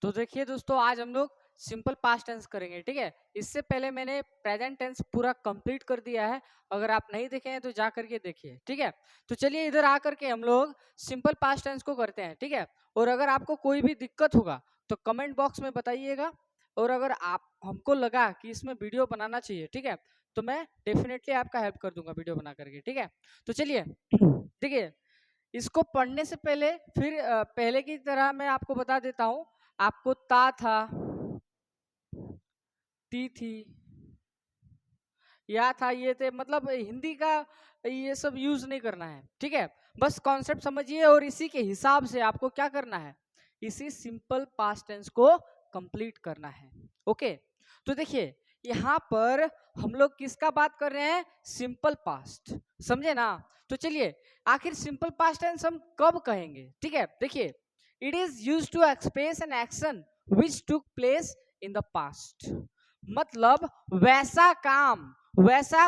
तो देखिए दोस्तों, आज हम लोग सिंपल पास्ट टेंस करेंगे, ठीक है। इससे पहले मैंने प्रेजेंट टेंस पूरा कंप्लीट कर दिया है। अगर आप नहीं देखे हैं तो जा करके देखिए, ठीक है। तो चलिए इधर आकर के हम लोग सिंपल पास्ट टेंस को करते हैं, ठीक है। और अगर आपको कोई भी दिक्कत होगा तो कमेंट बॉक्स में बताइएगा। और अगर आप हमको लगा कि इसमें वीडियो बनाना चाहिए, ठीक है, तो मैं डेफिनेटली आपका हेल्प कर दूंगा वीडियो बना करके, ठीक है। तो चलिए देखिए, इसको पढ़ने से पहले फिर पहले की तरह मैं आपको बता देता हूँ। आपको ता था, ती थी, या था, ये थे, मतलब हिंदी का ये सब यूज नहीं करना है, ठीक है। बस कॉन्सेप्ट समझिए और इसी के हिसाब से आपको क्या करना है, इसी सिंपल पास्ट टेंस को कंप्लीट करना है। ओके, तो देखिए यहाँ पर हम लोग किसका बात कर रहे हैं, सिंपल पास्ट, समझे ना। तो चलिए, आखिर सिंपल पास्ट टेंस हम कब कहेंगे, ठीक है। देखिए, it is used to express an action which took place in the past. मतलब वैसा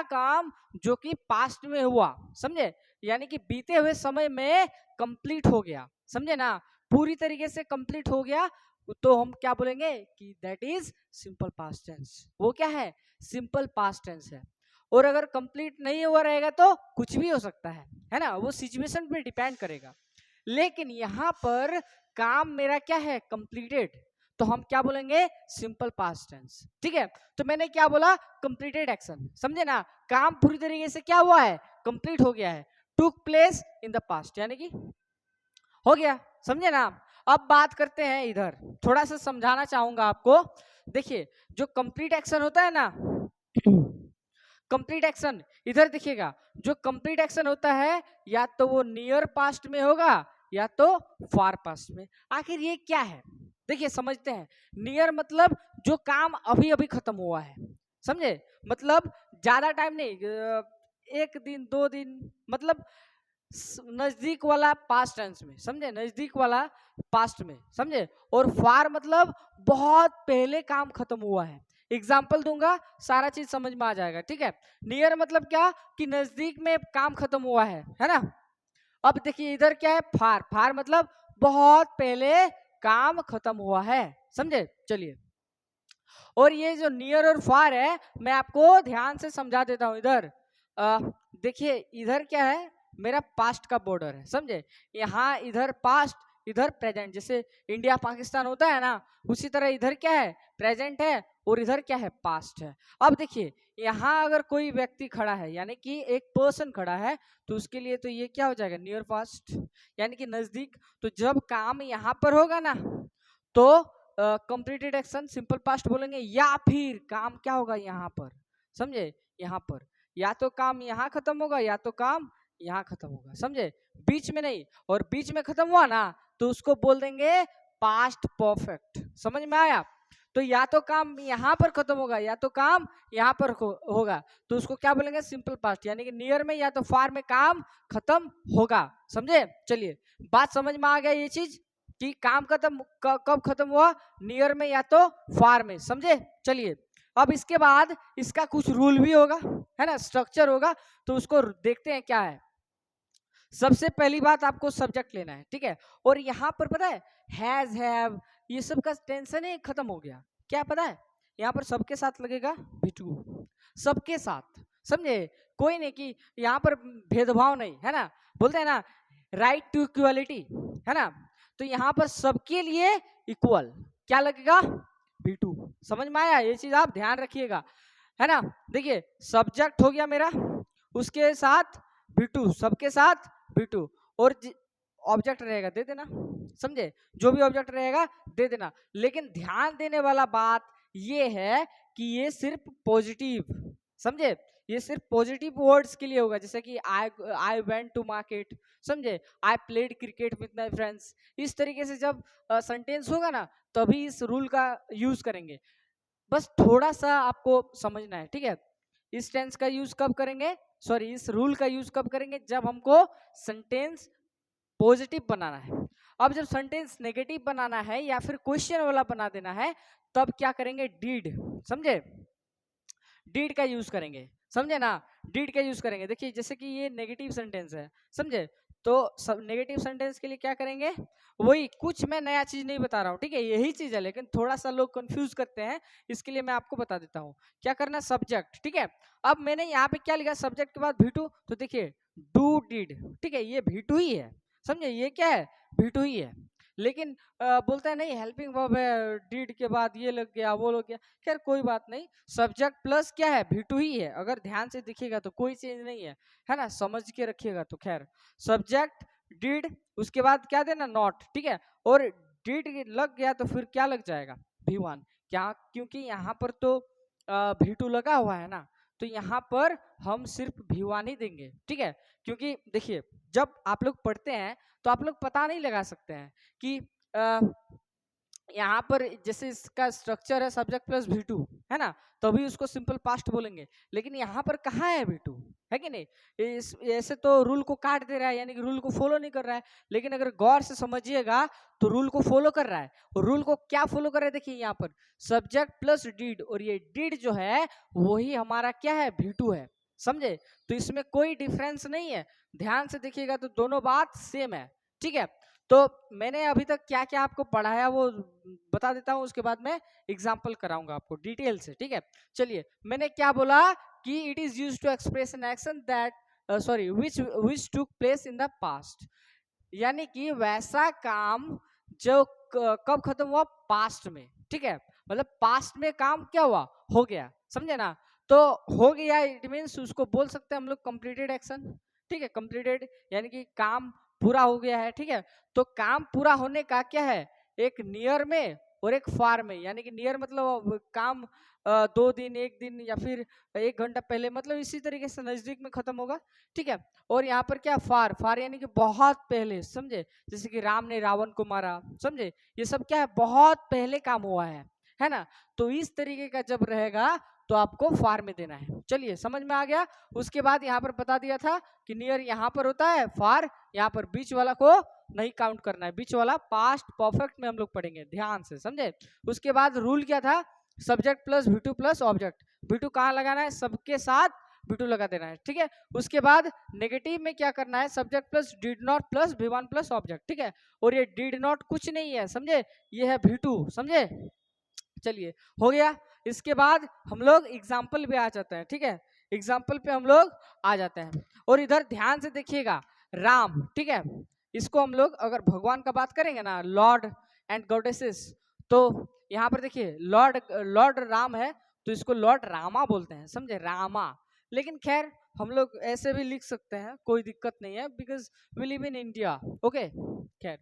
काम जो कि पास्ट में हुआ, समझे, यानी कि बीते हुए समय में कंप्लीट हो गया, समझे ना, पूरी तरीके से कंप्लीट हो गया, तो हम क्या बोलेंगे कि that is simple past tense. वो क्या है, सिंपल पास्ट टेंस है। और अगर कंप्लीट नहीं हुआ रहेगा तो कुछ भी हो सकता है ना, वो सिचुएशन पे डिपेंड करेगा। लेकिन यहाँ पर काम मेरा क्या है, कंप्लीटेड, तो हम क्या बोलेंगे, सिंपल पास्ट टेंस, ठीक है। तो मैंने क्या बोला, कंप्लीटेड एक्शन, समझे ना, काम पूरी तरीके से क्या हुआ है, कंप्लीट हो गया है, टुक प्लेस इन द पास्ट, यानी कि हो गया, समझे ना। अब बात करते हैं, इधर थोड़ा सा समझाना चाहूंगा आपको। देखिए, जो कंप्लीट एक्शन होता है ना, कंप्लीट एक्शन इधर दिखेगा। जो कंप्लीट एक्शन होता है या तो वो नियर पास्ट में होगा या तो फार पास्ट में। आखिर ये क्या है, देखिए समझते हैं। नियर मतलब जो काम अभी अभी खत्म हुआ है, समझे, मतलब ज्यादा टाइम नहीं, एक दिन दो दिन, मतलब नजदीक वाला पास्ट टेंस में, समझे, नजदीक वाला पास्ट में, समझे। और फार मतलब बहुत पहले काम खत्म हुआ है। एग्जाम्पल दूंगा, सारा चीज समझ में आ जाएगा, ठीक है। नियर मतलब क्या, कि नजदीक में काम खत्म हुआ है ना। अब देखिए इधर क्या है, फार, फार मतलब बहुत पहले काम खत्म हुआ है, समझे। चलिए, और ये जो नियर और फार है, मैं आपको ध्यान से समझा देता हूं। इधर देखिए, इधर क्या है, मेरा पास्ट का बॉर्डर है, समझे। यहाँ इधर पास्ट, इधर प्रेजेंट, जैसे इंडिया पाकिस्तान होता है ना, उसी तरह इधर क्या है, प्रेजेंट है, और इधर क्या है, पास्ट है। अब देखिए, यहाँ अगर कोई व्यक्ति खड़ा है, यानी कि एक पर्सन खड़ा है, तो उसके लिए तो ये क्या हो जाएगा, नियर पास्ट, यानी कि नजदीक। तो जब काम यहाँ पर होगा ना, तो कंप्लीटेड एक्शन सिंपल पास्ट बोलेंगे, या फिर काम क्या होगा यहाँ पर, समझे, यहाँ पर या तो काम यहाँ खत्म होगा या तो काम यहाँ खत्म होगा, समझे, बीच में नहीं। और बीच में खत्म हुआ ना, तो उसको बोल देंगे पास्ट परफेक्ट, समझ में आया। तो या तो काम यहाँ पर खत्म होगा या तो काम यहाँ पर होगा, तो उसको क्या बोलेंगे, सिंपल पास्ट, यानी कि नियर में या तो फार में काम खत्म होगा, समझे। चलिए, बात समझ में आ गया ये चीज, कि काम खत्म कब खत्म हुआ, नियर में या तो फार में, समझे। चलिए, अब इसके बाद इसका कुछ रूल भी होगा, है ना, स्ट्रक्चर होगा, तो उसको देखते हैं क्या है। सबसे पहली बात, आपको सब्जेक्ट लेना है, ठीक है। और यहाँ पर पता है, हैज, हैव, ये सब का टेंशन ही खत्म हो गया। क्या पता है, यहाँ पर सबके साथ लगेगा भी टू, सबके साथ, समझे। कोई नहीं कि यहाँ पर भेदभाव नहीं, है ना, बोलते हैं ना, राइट टू इक्वलिटी, है ना। तो यहाँ पर सबके लिए इक्वल क्या लगेगा, भी टू, समझ में आया, ये चीज आप ध्यान रखिएगा, है ना। देखिए, सब्जेक्ट हो गया मेरा, उसके साथ भी टू, सबके साथ भी टू, और ऑब्जेक्ट रहेगा दे देना, समझे, जो भी ऑब्जेक्ट रहेगा दे देना। लेकिन ध्यान देने वाला बात ये है कि ये सिर्फ पॉजिटिव, समझे, ये सिर्फ पॉजिटिव वर्ड्स के लिए होगा, जैसे कि आई वेंट टू मार्केट, समझे, I played cricket with my friends. इस तरीके से जब सेंटेंस होगा ना, तभी इस रूल का यूज करेंगे। बस थोड़ा सा आपको समझना है, ठीक है। इस टेंस का यूज कब करेंगे, सॉरी, इस रूल का यूज कब करेंगे, जब हमको सेंटेंस पॉजिटिव बनाना है। अब जब सेंटेंस नेगेटिव बनाना है या फिर क्वेश्चन वाला बना देना है, तब क्या करेंगे, डीड, समझे, डीड का यूज करेंगे, समझे ना, डीड का यूज करेंगे। देखिए, जैसे कि ये नेगेटिव सेंटेंस है, समझे, तो सब नेगेटिव सेंटेंस के लिए क्या करेंगे, वही कुछ मैं नया चीज नहीं बता रहा हूँ, ठीक है, यही चीज है, लेकिन थोड़ा सा लोग कंफ्यूज करते हैं, इसके लिए मैं आपको बता देता हूँ क्या करना। सब्जेक्ट, ठीक है, अब मैंने यहाँ पे क्या लिखा सब्जेक्ट के बाद V2, तो देखिए डू डिड, ठीक है, ये V2 ही है, समझे, ये क्या है V2 ही है। लेकिन बोलते हैं नहीं हेल्पिंग वर्ब है, डिड के बाद ये लग गया वो लग गया, खैर कोई बात नहीं, सब्जेक्ट प्लस क्या है V2 ही है, अगर ध्यान से दिखेगा तो कोई चेंज नहीं है ना, समझ के रखिएगा तो खैर सब्जेक्ट डिड, उसके बाद क्या देना नॉट, ठीक है, और डिड लग गया तो फिर क्या लग जाएगा V1, क्या, क्योंकि यहाँ पर तो V2 लगा हुआ है ना, तो यहाँ पर हम सिर्फ V1 ही देंगे, ठीक है, क्योंकि देखिए जब आप लोग पढ़ते हैं तो आप लोग पता नहीं लगा सकते हैं कि यहाँ पर जैसे इसका स्ट्रक्चर है सब्जेक्ट प्लस V2 है ना, तभी उसको सिंपल पास्ट बोलेंगे, लेकिन यहाँ पर कहाँ है V2, है कि नहीं, इस ऐसे तो रूल को काट दे रहा है, यानी कि रूल को फॉलो नहीं कर रहा है, लेकिन अगर गौर से समझिएगा तो रूल को फॉलो कर रहा है, और रूल को क्या फॉलो कर रहा है, देखिए यहाँ पर सब्जेक्ट प्लस डिड, और ये डिड जो है वही हमारा क्या है V2 है, समझे, तो इसमें कोई डिफरेंस नहीं है, ध्यान से देखिएगा तो दोनों बात सेम है, ठीक है। तो मैंने अभी तक क्या क्या आपको पढ़ाया वो बता देता हूँ, उसके बाद मैं एग्जाम्पल कराऊंगा आपको डिटेल से, ठीक है। चलिए मैंने क्या बोला कि it is use to express an action that sorry which took place in the past, यानी कि वैसा काम जो कब खत्म हुआ, पास्ट में, ठीक है, मतलब पास्ट में काम क्या हुआ, हो गया, समझे ना, तो हो गया इट मीन्स उसको बोल सकते हैं हम लोग कंप्लीटेड एक्शन, ठीक है, कंप्लीटेड यानी कि काम पूरा हो गया है, ठीक है, तो काम पूरा होने का क्या है, एक नियर में और एक फार में, यानी कि नियर मतलब काम 2 दिन 1 दिन या फिर 1 घंटा पहले, मतलब इसी तरीके से नजदीक में खत्म होगा, ठीक है, और यहाँ पर क्या फार, फार यानी कि बहुत पहले, समझे, जैसे कि राम ने रावण को मारा, समझे, ये सब क्या है बहुत पहले काम हुआ है ना, तो इस तरीके का जब रहेगा तो आपको फार में देना है। चलिए समझ में आ गया। उसके बाद यहाँ पर बता दिया था कि नियर यहाँ पर होता है, फार यहाँ पर बीच वाला को नहीं काउंट करना है, बीच वाला पास्ट परफेक्ट में हम लोग पढ़ेंगे ध्यान से, समझे। उसके बाद रूल क्या था, subject plus V2 plus object, V2 कहाँ लगाना है, सबके साथ V2 लगा देना है, ठीक है। उसके बाद नेगेटिव में क्या करना है, subject plus did not plus V1 plus object, ठीक है, और ये डिड नॉट कुछ नहीं है, समझे, ये है V2, समझे। चलिए हो गया। इसके बाद हम लोग एग्जाम्पल पे आ जाते हैं, ठीक है, एग्जाम्पल पे हम लोग आ जाते हैं, और इधर ध्यान से देखिएगा राम, ठीक है, इसको हम लोग अगर भगवान का बात करेंगे ना, लॉर्ड एंड गॉडेसेस, तो यहाँ पर देखिए लॉर्ड लॉर्ड राम है, तो इसको लॉर्ड रामा बोलते हैं, समझे, रामा, लेकिन खैर हम लोग ऐसे भी लिख सकते हैं, कोई दिक्कत नहीं है, because we live in India, okay. खैर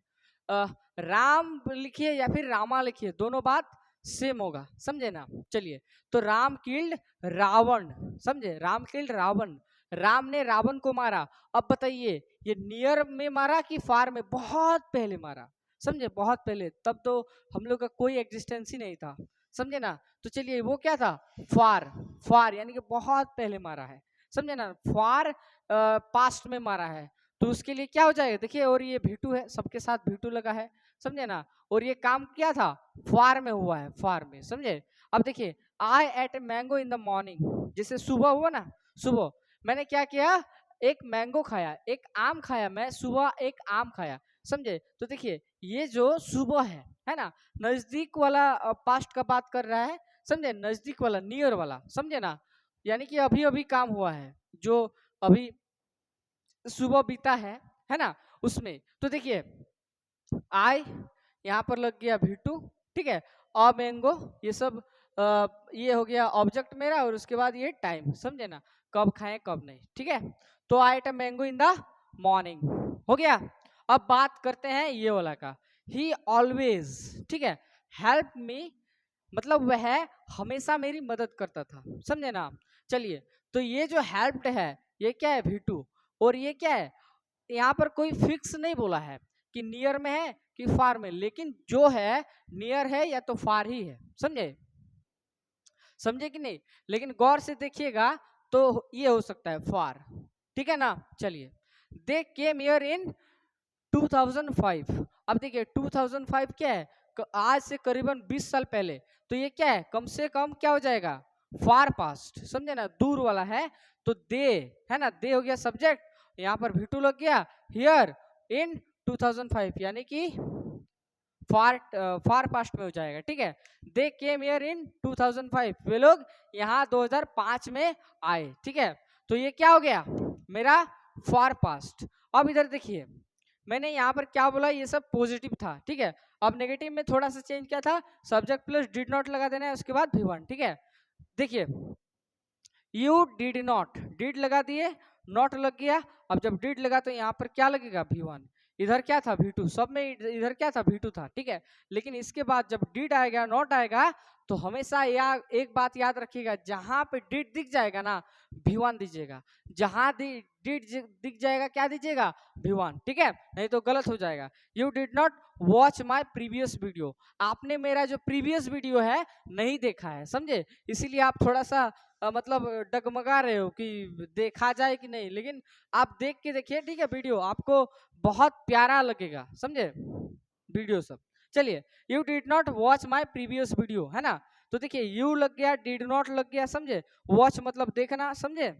राम लिखिए या फिर रामा लिखिए, दोनों बात सेम होगा, समझे ना। चलिए, तो राम किल्ड रावण, समझे, राम किल्ड रावण, राम ने रावण को मारा। अब बताइए ये नियर में मारा कि फार में, बहुत पहले मारा, समझे, बहुत पहले, तब तो हम लोग का कोई एग्जिस्टेंस ही नहीं था, समझे ना। तो चलिए वो क्या था, फार, फार यानी कि बहुत पहले मारा है, समझे ना, फार पास्ट में मारा है, तो उसके लिए क्या हो जाएगा, देखिए, और ये V2 है, सबके साथ V2 लगा है, समझे ना, और ये काम क्या था, फार में हुआ है, फार में, समझे। अब देखिए I ate a mango in the morning, जैसे सुबह हुआ ना, सुबह मैंने क्या किया, एक मैंगो खाया, एक आम खाया, मैं सुबह एक आम खाया, समझे। तो देखिए ये जो सुबह है ना, नजदीक वाला पास्ट का बात कर रहा है, समझे, नजदीक वाला, नियर वाला, समझे ना, यानी कि अभी अभी काम हुआ है, जो अभी सुबह बीता है ना, उसमें। तो देखिए आई यहाँ पर लग गया V2, ठीक है, अ मैंगो, ये सब ये हो गया ऑब्जेक्ट मेरा, और उसके बाद ये टाइम, समझे ना, कब खाएं कब नहीं, ठीक है। तो I ate a mango in the morning, हो गया। अब बात करते हैं ये वाला का, ही ऑलवेज, ठीक है, हेल्प मी, मतलब वह हमेशा मेरी मदद करता था, समझे ना। चलिए, तो ये जो हेल्प्ड है ये क्या है, V2, और ये क्या है, यहाँ पर कोई फिक्स नहीं बोला है कि नियर में है कि फार में, लेकिन जो है नियर है या तो फार ही है, समझे, समझे कि नहीं। लेकिन गौर से देखिएगा तो ये हो सकता है फार, ठीक है ना। चलिए, दे केम हियर इन 2005। अब देखिए 2005 क्या है, आज से करीबन 20 साल पहले, तो ये क्या है, कम से कम क्या हो जाएगा, फार पास्ट, समझे ना, दूर वाला है, तो दे है ना, दे हो गया सब्जेक्ट, यहाँ पर V2 लग गया हियर इन 2005, यानी कि फार पास्ट में हो जाएगा, ठीक है। दे केम हियर इन 2005, वे लोग यहाँ 2005 में आए, ठीक है। तो ये क्या हो गया मेरा फार पास्ट। अब इधर देखिए मैंने यहाँ पर क्या बोला, ये सब पॉजिटिव था, ठीक है। अब नेगेटिव में थोड़ा सा चेंज किया था, सब्जेक्ट प्लस डिड नॉट लगा देना है, उसके बाद V1, ठीक है। देखिए यू डिड नॉट, डिड लगा दिए, नॉट लग गया। अब जब डिड लगा तो यहाँ पर क्या लगेगा V1, इधर क्या था V2, सब में इधर क्या था V2 था, ठीक है। लेकिन इसके बाद जब डिड आएगा नॉट आएगा तो हमेशा एक बात याद रखिएगा, जहां पे डिड दिख जाएगा ना V1 दीजिएगा, जहां डिड दिख जाएगा क्या दीजिएगा V1, ठीक है, नहीं तो गलत हो जाएगा। You did not watch my previous video, आपने मेरा जो प्रीवियस वीडियो है नहीं देखा है, समझे, इसीलिए आप थोड़ा सा मतलब डगमगा रहे हो कि देखा जाए कि नहीं, लेकिन आप देख के देखिए, ठीक है, वीडियो आपको बहुत प्यारा लगेगा, समझे वीडियो सब। चलिए you did not watch my previous video, है ना। तो देखिए यू लग गया, डिड नॉट लग गया, समझे, वॉच मतलब देखना, समझे,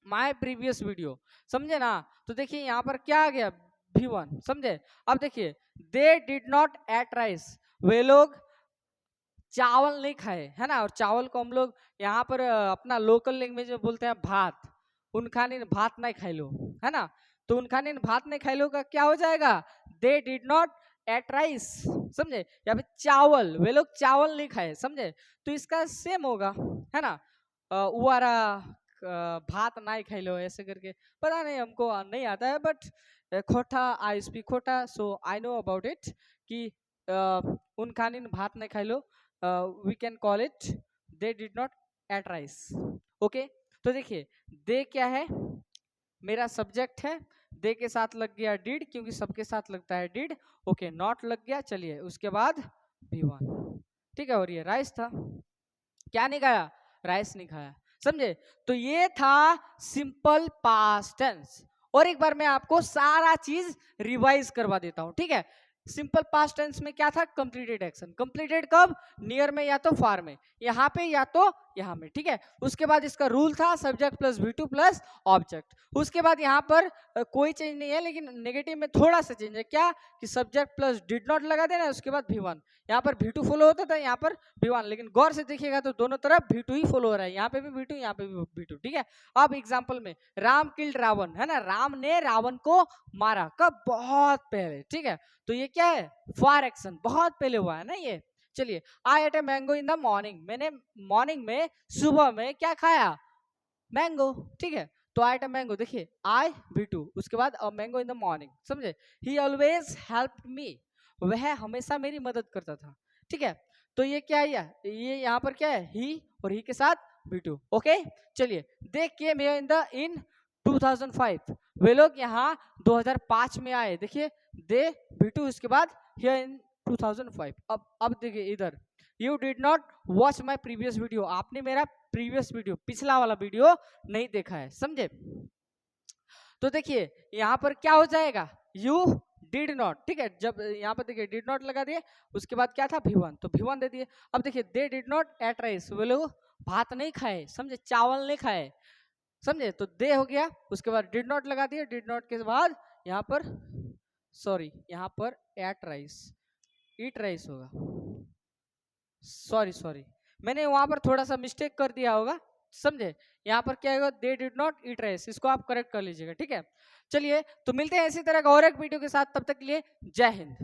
माई प्रीवियस वीडियो, समझे ना। तो देखिए यहाँ पर क्या आ गया V1, समझे। अब देखिए they did not eat rice, वे लोग चावल नहीं खाए, है ना। और चावल को हम लोग यहाँ पर अपना लोकल लैंग्वेज में बोलते हैं भात, उनका ने भात नहीं खाई लो, है ना। तो उनका ने भात नहीं खाई लो का क्या हो जाएगा, दे डिड नॉट एट राइस, समझे, या फिर चावल, वे लोग चावल नहीं खाए, समझे। तो इसका सेम होगा, है ना, उवारा भात नहीं खाई लो ऐसे करके, पता नहीं हमको नहीं आता है, बट खोटा आई स्पीक खोटा, सो आई नो अबाउट इट कि उनका ने भात नहीं खाई लो, we can call it they did not at rice, okay. तो देखिए दे क्या है, मेरा सब्जेक्ट है, दे के साथ लग गया डिड, क्योंकि सबके साथ लगता है डिड, ओके, नॉट लग गया। चलिए उसके बाद V1, ठीक है। और ये राइस था, क्या नहीं खाया, राइस नहीं खाया, समझे। तो ये था सिंपल पास्ट टेंस। और एक बार मैं आपको सारा चीज रिवाइज करवा देता हूं, ठीक है। सिंपल पास्ट टेंस में क्या था, कंप्लीटेड एक्शन, कंप्लीटेड कब, नियर में या तो फार में, यहाँ पे या तो यहाँ में, ठीक है। उसके बाद इसका रूल था subject plus V2 plus object. उसके बाद यहाँ पर कोई चेंज नहीं है, लेकिन नेगेटिव में थोड़ा सा चेंज है, क्या कि सब्जेक्ट प्लस डिड नॉट लगा देना, उसके बाद V1, यहाँ पर V2 फॉलो होता था, यहाँ पर V1, लेकिन गौर से देखिएगा तो दोनों तरफ V2 ही फॉलो हो रहा है, यहाँ पे भी V2, यहाँ पे भी V2, ठीक है। अब एग्जाम्पल में राम किल्ड रावण, है ना, राम ने रावण को मारा, कब, बहुत पहले, ठीक है। तो ये क्या है, फार एक्शन, बहुत पहले हुआ है ना ये। चलिए I ate a mango in the morning, मैंने मॉर्निंग में सुबह में क्या खाया, मैंगो, ठीक है। तो आई एट ए मैंगो, देखिए आई V2, उसके बाद a mango in the morning, समझे। ही ऑलवेज हेल्प मी, वह हमेशा मेरी मदद करता था, ठीक है। तो ये क्या है, ये यहाँ पर क्या है, ही, और ही के साथ V2, ओके। चलिए दे केम हियर इन 2005, वे लोग यहाँ 2005 में आए, देखिए दे V2, उसके बाद हियर इन 2005। अब देखिए इधर you did not watch my previous video, आपने मेरा प्रीवियस वीडियो, पिछला वाला वीडियो नहीं देखा है, समझे। तो देखिए यहाँ पर क्या हो जाएगा, यू डिड नॉट, ठीक है। जब यहाँ पर देखिए डिड नॉट लगा दिए, उसके बाद क्या था V1, तो V1 दे दिए। अब देखिए they did not eat rice, वे लोग भात नहीं खाए, समझे, चावल नहीं खाए, समझे। तो दे हो गया, उसके बाद डिड नॉट लगा दिए, डिड नॉट के बाद यहाँ पर सॉरी, यहाँ पर एट राइस, ईट राइस होगा, सॉरी मैंने वहां पर थोड़ा सा मिस्टेक कर दिया होगा, समझे। यहाँ पर क्या होगा, दे डिड नॉट ईट राइस, इसको आप करेक्ट कर लीजिएगा, ठीक है। चलिए तो मिलते हैं इसी तरह का और एक वीडियो के साथ, तब तक के लिए जय हिंद।